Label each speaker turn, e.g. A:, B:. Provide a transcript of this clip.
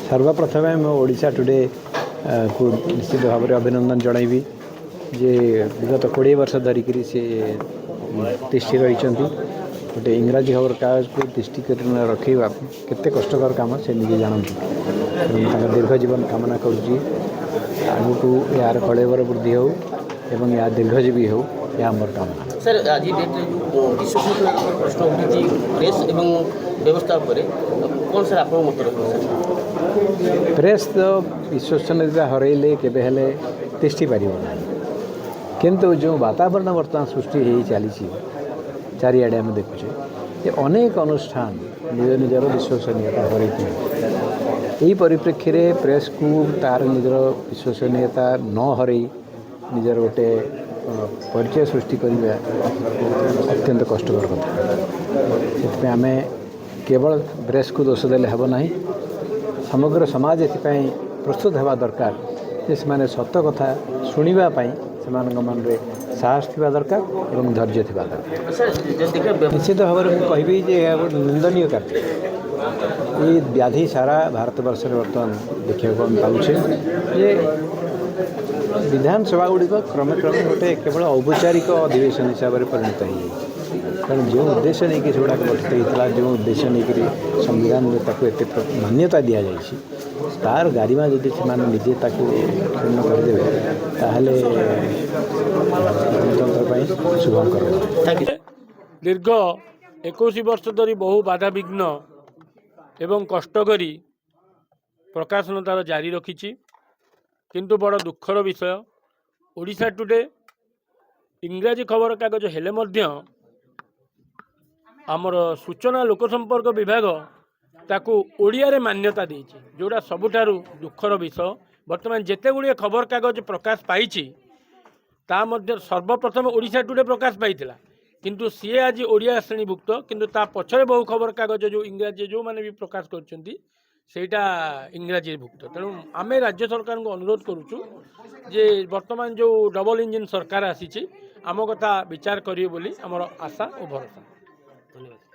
A: सर्वप्रथम मैं ओडिशा टुडे को निश्चित भाव में अभिनंदन जनइबी जे विगत 20 वर्ष धरिक से तिष्ठि रही गोटे इंग्राजी खबर कागज को तिष्ठि कर रखा केते कष्टकर काम से निजे जानते दीर्घ जीवन कामना करूँ यार कलेवर वृद्धि हो एवं या दीर्घजीवी हो या मोर कामना।
B: सर आज डेट्रे जो विश्वसनीयता प्रश्न उठी प्रेस एवं व्यवस्था पर कौन सर आप मत रखिए?
A: प्रेस तो विश्वसनीयता हरइले केबे हेले तिष्ठि पारिबो ना, किंतु जो वातावरण बर्तमान सृष्टि हो चली चारिआडे आम देखुचे ये अनेक अनुष्ठान निज निजर विश्वसनीयता हरई यही परिप्रेक्षी में प्रेस को तार निजर विश्वसनीयता न हरई निजर गोटे परिचय सृष्टि करने अत्यंत कष्टकर कथा। आम केवल प्रेस को दोष देले हेब नहीं, समग्र समाज एपाई प्रस्तुत होगा दरकार जे से सत कथा शुणापी से मन में साहस थी दरकार और धैर्य थी दरकार। निश्चित भाव में कहि गोटे निंदनीय कार्य ये व्याधि सारा भारत वर्ष में बर्तमान देखा पाचे ये विधानसभा गुड़िक क्रमे क्रमे गोटे केवल औपचारिक अधिवेशन हिसाब से परिणत हो कारण जो उद्देश्य नहीं कि सेगुड़ा गठित होता जो उद्देश्य नहीं कि संविधान में एत मान्यता दि जाए तार गारिमा जदि से निजे क्षुण्ण करदे ताहले गणतंत्र शुभंकर।
C: दीर्घ 21 वर्ष धरी बहु बाधा विघ्न एवं कष्ट करी प्रकाशन तार जारी रखी किंतु बड़ दुखर विषय ओडिशा टुडे इंग्राजी खबर कागज हेले मध्य आमर सूचना लोक संपर्क विभाग ताकू ओडिया रे मान्यता देछि जोड़ा सबुठारु दुखर विषय। वर्तमान जेते गुड़िए खबर कागज प्रकाश पाइछि ता मध्य सर्वप्रथम ओडिशा टुडे प्रकाश पाइथिला किंतु सी आज ओडिया श्रेणीभुक्त किंतु ता पछरे बहु खबर कागज जो इंग्राजी जो माने भी प्रकाश करछंती सेटा इंग्राजी भुक्त। तेणु आम राज्य सरकार को अनुरोध करुचु जे वर्तमान जो डबल इंजिन सरकार आसी आम कथा विचार करिए बोली आमर आशा और भरोसा। धन्यवाद।